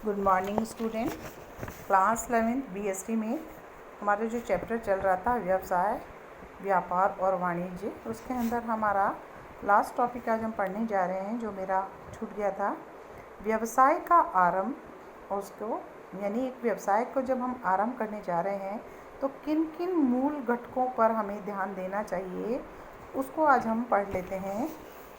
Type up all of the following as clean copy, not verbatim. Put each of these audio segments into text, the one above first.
Good morning student. Class 11 BST में हमारा जो चैप्टर चल रहा था व्यवसाय, व्यापार और वाणिज्य, उसके अंदर हमारा लास्ट टॉपिक आज हम पढ़ने जा रहे हैं जो मेरा छूट गया था। व्यवसाय का आरंभ, उसको यानी एक व्यवसाय को जब हम आरंभ करने जा रहे हैं तो किन किन मूल घटकों पर हमें ध्यान देना चाहिए, उसको आज हम पढ़ लेते हैं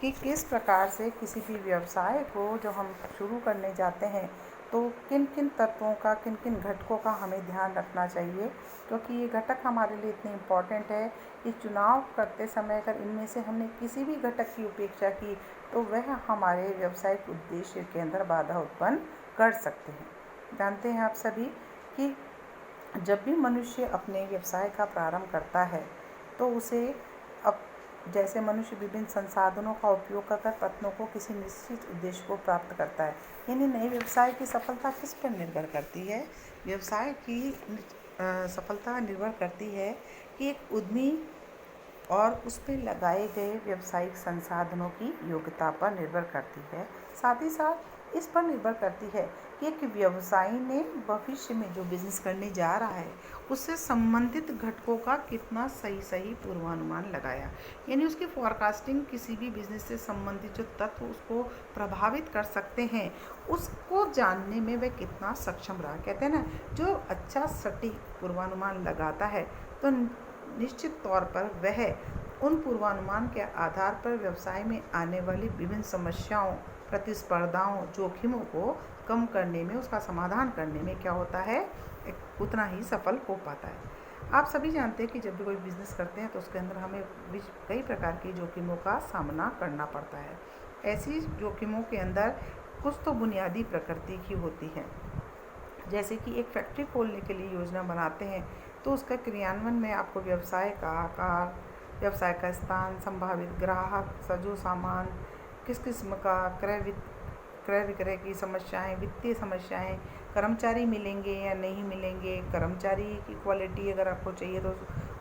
कि किस प्रकार से किसी भी व्यवसाय को जो हम शुरू करने जाते हैं तो किन किन तत्वों का, किन किन घटकों का हमें ध्यान रखना चाहिए, क्योंकि ये घटक हमारे लिए इतने इम्पॉर्टेंट है कि चुनाव करते समय अगर इनमें से हमने किसी भी घटक की उपेक्षा की तो वह हमारे व्यावसायिक उद्देश्य के अंदर बाधा उत्पन्न कर सकते हैं। जानते हैं आप सभी कि जब भी मनुष्य अपने व्यवसाय का प्रारंभ करता है तो उसे अब जैसे मनुष्य विभिन्न संसाधनों का उपयोग कर प्रयत्नों को किसी निश्चित उद्देश्य को प्राप्त करता है। यानी नए व्यवसाय की सफलता किस पर निर्भर करती है? व्यवसाय की सफलता निर्भर करती है कि एक उद्यमी और उस पर लगाए गए व्यावसायिक संसाधनों की योग्यता पर निर्भर करती है। साथ ही साथ इस पर निर्भर करती है कि एक व्यवसायी ने भविष्य में जो बिजनेस करने जा रहा है उससे संबंधित घटकों का कितना सही पूर्वानुमान लगाया। यानी उसकी फॉरकास्टिंग, किसी भी बिजनेस से संबंधित जो तत्व उसको प्रभावित कर सकते हैं उसको जानने में वह कितना सक्षम रहा। कहते हैं ना, जो अच्छा सटीक पूर्वानुमान लगाता है तो निश्चित तौर पर वह उन पूर्वानुमान के आधार पर व्यवसाय में आने वाली विभिन्न समस्याओं, प्रतिस्पर्धाओं, जोखिमों को कम करने में, उसका समाधान करने में क्या होता है, उतना ही सफल हो पाता है। आप सभी जानते हैं कि जब भी कोई बिजनेस करते हैं तो उसके अंदर हमें कई प्रकार की जोखिमों का सामना करना पड़ता है। ऐसी जोखिमों के अंदर कुछ तो बुनियादी प्रकृति की होती है, जैसे कि एक फैक्ट्री खोलने के लिए योजना बनाते हैं तो उसका क्रियान्वयन में आपको व्यवसाय का आकार, व्यवसाय का स्थान, संभावित ग्राहक, सजो सामान, किस किस्म का क्रय विक्रय की समस्याएं, वित्तीय समस्याएं, कर्मचारी मिलेंगे या नहीं मिलेंगे, कर्मचारी की क्वालिटी अगर आपको चाहिए तो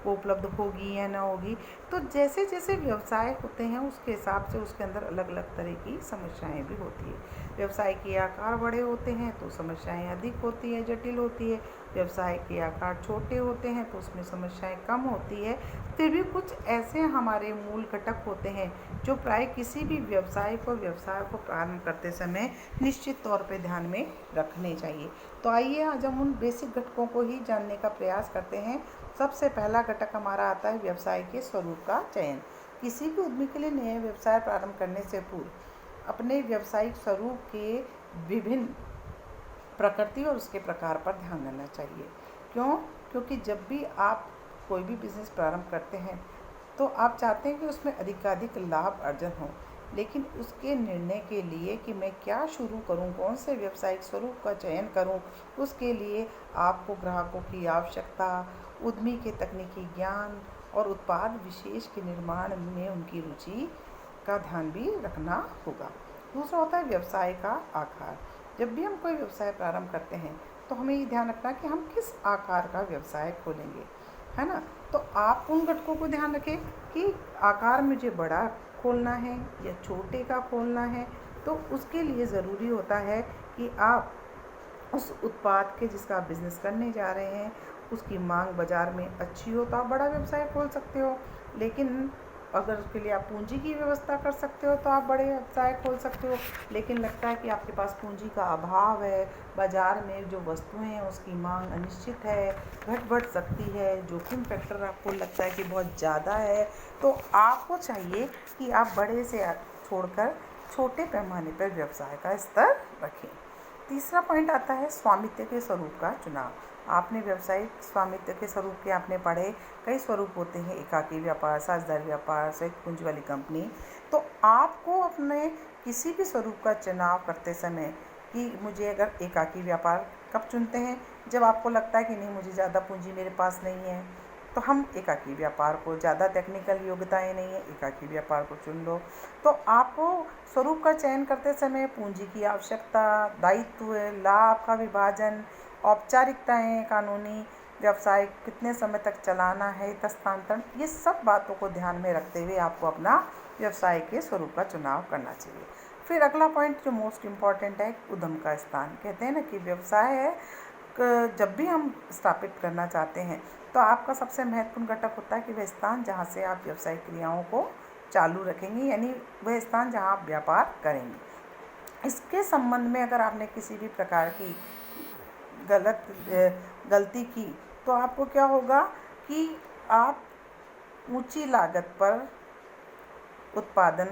वो उपलब्ध होगी या ना होगी। तो जैसे जैसे व्यवसाय होते हैं उसके हिसाब से उसके अंदर अलग अलग तरह की समस्याएं भी होती है। व्यवसाय के आकार बड़े होते हैं तो समस्याएं अधिक होती है, जटिल होती है। व्यवसाय के आकार छोटे होते हैं तो उसमें समस्याएं कम होती है। फिर भी कुछ ऐसे हमारे मूल घटक होते हैं जो प्राय किसी भी व्यवसाय को प्रारंभ करते समय निश्चित तौर पे ध्यान में रखने चाहिए। तो आइए आज हम उन बेसिक घटकों को ही जानने का प्रयास करते हैं। सबसे पहला घटक हमारा आता है व्यवसाय के स्वरूप का चयन। किसी भी उद्यमी के लिए नया व्यवसाय प्रारंभ करने से पूर्व अपने व्यावसायिक स्वरूप के विभिन्न प्रकृति और उसके प्रकार पर ध्यान देना चाहिए। क्यों? क्योंकि जब भी आप कोई भी बिजनेस प्रारंभ करते हैं तो आप चाहते हैं कि उसमें अधिकाधिक लाभ अर्जन हो, लेकिन उसके निर्णय के लिए कि मैं क्या शुरू करूं, कौन से व्यावसायिक स्वरूप का चयन करूं, उसके लिए आपको ग्राहकों की आवश्यकता, उद्यमी के तकनीकी ज्ञान और उत्पाद विशेष के निर्माण में उनकी रुचि का ध्यान भी रखना होगा। दूसरा होता है व्यवसाय का आकार। जब भी हम कोई व्यवसाय प्रारंभ करते हैं तो हमें ये ध्यान रखना कि हम किस आकार का व्यवसाय खोलेंगे, है ना। तो आप उन घटकों को ध्यान रखें कि आकार मुझे बड़ा खोलना है या छोटे का खोलना है। तो उसके लिए ज़रूरी होता है कि आप उस उत्पाद के जिसका आप बिज़नेस करने जा रहे हैं उसकी मांग बाज़ार में अच्छी हो तो आप बड़ा व्यवसाय खोल सकते हो। लेकिन अगर उसके लिए आप पूंजी की व्यवस्था कर सकते हो तो आप बड़े व्यवसाय खोल सकते हो। लेकिन लगता है कि आपके पास पूंजी का अभाव है, बाज़ार में जो वस्तुएं हैं उसकी मांग अनिश्चित है, घट बढ़ सकती है, जोखिम फैक्टर आपको लगता है कि बहुत ज़्यादा है, तो आपको चाहिए कि आप बड़े से छोड़कर छोटे पैमाने पर व्यवसाय का स्तर रखें। तीसरा पॉइंट आता है स्वामित्व के स्वरूप का चुनाव। आपने व्यवसायिक स्वामित्व के स्वरूप के आपने पढ़े, कई स्वरूप होते हैं, एकाकी व्यापार, साझेदारी व्यापार, संयुक्त पूंजी वाली कंपनी। तो आपको अपने किसी भी स्वरूप का चुनाव करते समय कि मुझे अगर एकाकी व्यापार कब चुनते हैं, जब आपको लगता है कि नहीं मुझे ज़्यादा पूंजी मेरे पास नहीं है तो हम एकाकी व्यापार को, ज़्यादा टेक्निकल योग्यताएं नहीं है, एकाकी व्यापार को चुन लो। तो आपको स्वरूप का चयन करते समय पूंजी की आवश्यकता, दायित्व, लाभ का विभाजन, औपचारिकताएं, कानूनी व्यवसाय कितने समय तक चलाना है, हस्तांतरण, ये सब बातों को ध्यान में रखते हुए आपको अपना व्यवसाय के स्वरूप का चुनाव करना चाहिए। फिर अगला पॉइंट जो मोस्ट इम्पॉर्टेंट है, उद्यम का स्थान। कहते हैं ना कि व्यवसाय है जब भी हम स्थापित करना चाहते हैं तो आपका सबसे महत्वपूर्ण घटक होता है कि वह स्थान जहाँ से आप व्यवसायिक क्रियाओं को चालू रखेंगे, यानी वह स्थान जहाँ आप व्यापार करेंगे। इसके संबंध में अगर आपने किसी भी प्रकार की गलती की तो आपको क्या होगा कि आप ऊंची लागत पर उत्पादन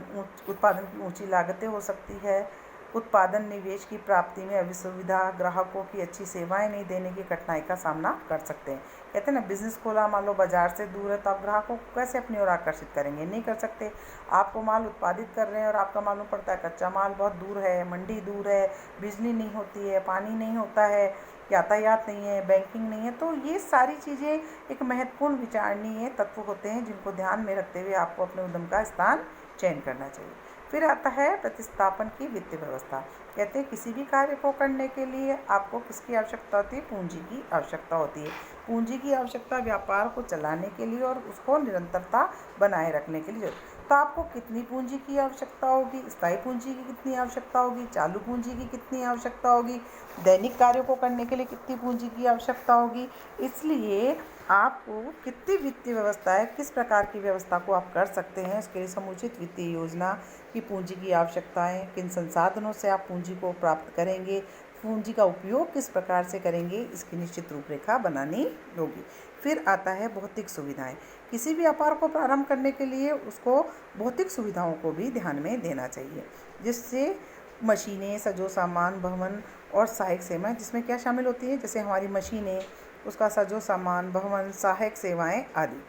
की ऊंची लागतें हो सकती है, उत्पादन निवेश की प्राप्ति में अविसुविधा, ग्राहकों की अच्छी सेवाएं नहीं देने की कठिनाई का सामना कर सकते हैं। कहते हैं ना, बिजनेस खोला, मान लो बाजार से दूर है तो आप ग्राहकों को कैसे अपनी ओर आकर्षित करेंगे? नहीं कर सकते। आपको माल उत्पादित कर रहे हैं और आपका मालूम पड़ता है कच्चा माल बहुत दूर है, मंडी दूर है, बिजली नहीं होती है, पानी नहीं होता है, यातायात नहीं है, बैंकिंग नहीं है। तो ये सारी चीज़ें एक महत्वपूर्ण विचारणीय तत्व होते हैं जिनको ध्यान में रखते हुए आपको अपने उद्यम का स्थान चयन करना चाहिए। फिर आता है प्रतिस्थापन की वित्तीय व्यवस्था। कहते हैं किसी भी कार्य को करने के लिए आपको किसकी आवश्यकता होती है? पूंजी की आवश्यकता होती है। पूंजी की आवश्यकता व्यापार को चलाने के लिए और उसको निरंतरता बनाए रखने के लिए। तो आपको कितनी पूंजी की आवश्यकता होगी? स्थायी पूंजी की कितनी आवश्यकता होगी? चालू पूंजी की कितनी आवश्यकता होगी? दैनिक कार्यों को करने के लिए कितनी पूंजी की आवश्यकता होगी? इसलिए आपको कितनी वित्तीय व्यवस्था है, किस प्रकार की व्यवस्था को आप कर सकते हैं, उसके लिए समुचित वित्तीय योजना की पूंजी की आवश्यकताएं, किन संसाधनों से आप पूंजी को प्राप्त करेंगे, पूंजी का उपयोग किस प्रकार से करेंगे, इसकी निश्चित रूपरेखा बनानी होगी। फिर आता है भौतिक सुविधाएं। किसी भी व्यापार को प्रारंभ करने के लिए उसको भौतिक सुविधाओं को भी ध्यान में देना चाहिए, जिससे मशीनें, सजो सामान, भवन और सहायक सेवाएं, जिसमें क्या शामिल होती है? जैसे हमारी मशीनें, उसका सजो सामान, भवन, सहायक सेवाएं आदि।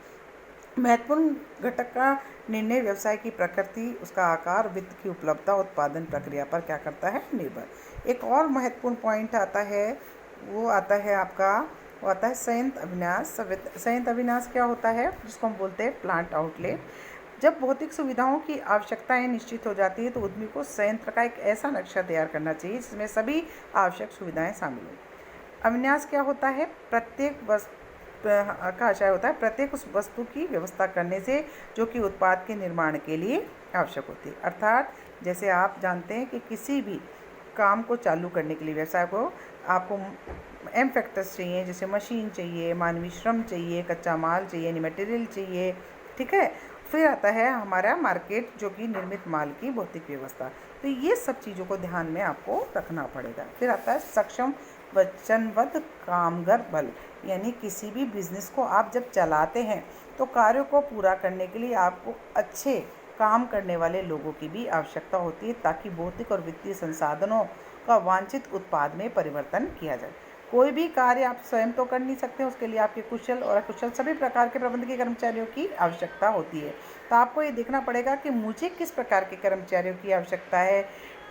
महत्वपूर्ण घटक का निर्णय व्यवसाय की प्रकृति, उसका आकार, वित्त की उपलब्धता, उत्पादन प्रक्रिया पर क्या करता है? निर्भर। एक और महत्वपूर्ण पॉइंट आता है, वो आता है संयंत्र अविन्यास। संयंत्र अविन्यास क्या होता है? जिसको हम बोलते हैं प्लांट आउटलेट। जब भौतिक सुविधाओं की आवश्यकताएं निश्चित हो जाती है तो उद्यमी को संयंत्र का एक ऐसा नक्शा तैयार करना चाहिए जिसमें सभी आवश्यक सुविधाएं शामिल हों। अविन्यास क्या होता है? प्रत्येक का आशय होता है प्रत्येक उस वस्तु की व्यवस्था करने से जो कि उत्पाद के निर्माण के लिए आवश्यक होती है। अर्थात जैसे आप जानते हैं कि किसी भी काम को चालू करने के लिए, व्यवसाय को, आपको एम फैक्टर्स चाहिए, जैसे मशीन चाहिए, मानवीय श्रम चाहिए, कच्चा माल चाहिए, यानी मटेरियल चाहिए, ठीक है। फिर आता है हमारा मार्केट, जो कि निर्मित माल की भौतिक व्यवस्था। तो ये सब चीज़ों को ध्यान में आपको रखना पड़ेगा। फिर आता है सक्षम वचनबद्ध कामगार बल, यानी किसी भी बिजनेस को आप जब चलाते हैं तो कार्यों को पूरा करने के लिए आपको अच्छे काम करने वाले लोगों की भी आवश्यकता होती है, ताकि भौतिक और वित्तीय संसाधनों का वांछित उत्पाद में परिवर्तन किया जाए। कोई भी कार्य आप स्वयं तो कर नहीं सकते, उसके लिए आपके कुशल और अकुशल सभी प्रकार के प्रबंधकीय कर्मचारियों की आवश्यकता होती है। तो आपको ये देखना पड़ेगा कि मुझे किस प्रकार के कर्मचारियों की आवश्यकता है,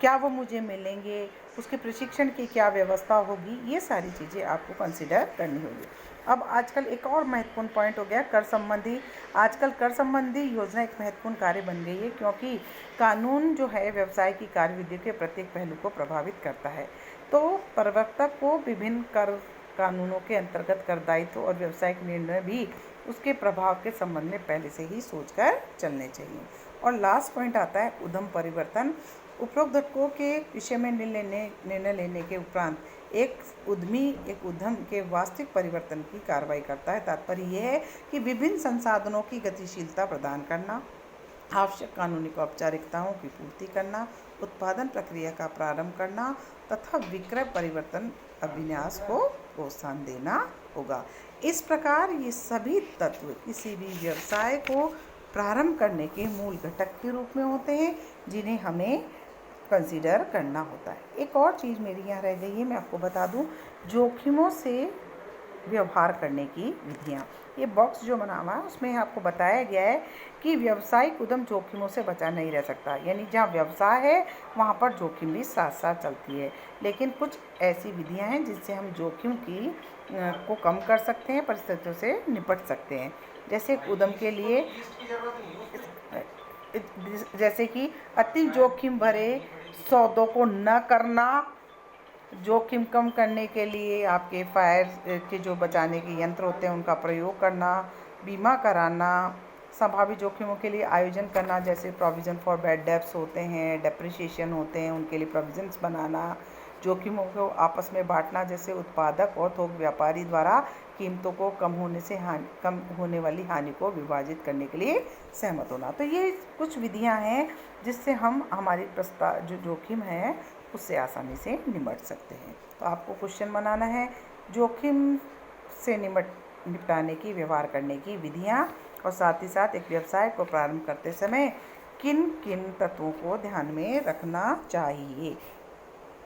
क्या वो मुझे मिलेंगे, उसके प्रशिक्षण की क्या व्यवस्था होगी, ये सारी चीज़ें आपको कंसिडर करनी होगी। अब आजकल एक और महत्वपूर्ण पॉइंट हो गया कर संबंधी। आजकल कर संबंधी योजना एक महत्वपूर्ण कार्य बन गई है, क्योंकि कानून जो है व्यवसाय की कार्यविधि के प्रत्येक पहलू को प्रभावित करता है। तो प्रवर्तक को विभिन्न कर कानूनों के अंतर्गत कर दायित्व और व्यावसायिक निर्णय भी उसके प्रभाव के संबंध में पहले से ही सोचकर चलने चाहिए। और लास्ट पॉइंट आता है उद्यम परिवर्तन। उपरोक्त घटकों के विषय में निर्णय लेने के उपरांत एक उद्यम के वास्तविक परिवर्तन की कार्रवाई करता है। तात्पर्य यह है कि विभिन्न संसाधनों की गतिशीलता प्रदान करना, आवश्यक कानूनी औपचारिकताओं की पूर्ति करना, उत्पादन प्रक्रिया का प्रारंभ करना तथा विक्रय परिवर्तन अभिन्यास को प्रोत्साहन देना होगा। इस प्रकार ये सभी तत्व किसी भी व्यवसाय को प्रारंभ करने के मूल घटक के रूप में होते हैं, जिन्हें हमें कंसीडर करना होता है। एक और चीज़ मेरी यहाँ रह गई है, मैं आपको बता दूँ, जोखिमों से व्यवहार करने की विधियाँ। ये बॉक्स जो बना हुआ है उसमें आपको बताया गया है कि व्यावसायिक उद्यम जोखिमों से बचा नहीं रह सकता, यानी जहाँ व्यवसाय है वहाँ पर जोखिम भी साथ साथ चलती है। लेकिन कुछ ऐसी विधियाँ हैं जिससे हम जोखिम को कम कर सकते हैं, परिस्थितियों से निपट सकते हैं। जैसे उद्यम के लिए, जैसे कि अति जोखिम भरे सौदों को न करना, जोखिम कम करने के लिए आपके फायर के जो बचाने के यंत्र होते हैं उनका प्रयोग करना, बीमा कराना, संभावित जोखिमों के लिए आयोजन करना, जैसे प्रोविज़न फॉर बैड डेब्ट्स होते हैं, डेप्रिसिएशन होते हैं, उनके लिए प्रोविज़न्स बनाना। जोखिमों को आपस में बांटना, जैसे उत्पादक और थोक व्यापारी द्वारा कीमतों को कम होने वाली हानि को विभाजित करने के लिए सहमत होना। तो ये कुछ विधियां हैं जिससे हम हमारी जो जोखिम है उससे आसानी से निपट सकते हैं। तो आपको क्वेश्चन बनाना है, जोखिम से निपटाने की, व्यवहार करने की विधियां, और साथ ही साथ एक व्यवसाय को प्रारंभ करते समय किन किन तत्वों को ध्यान में रखना चाहिए।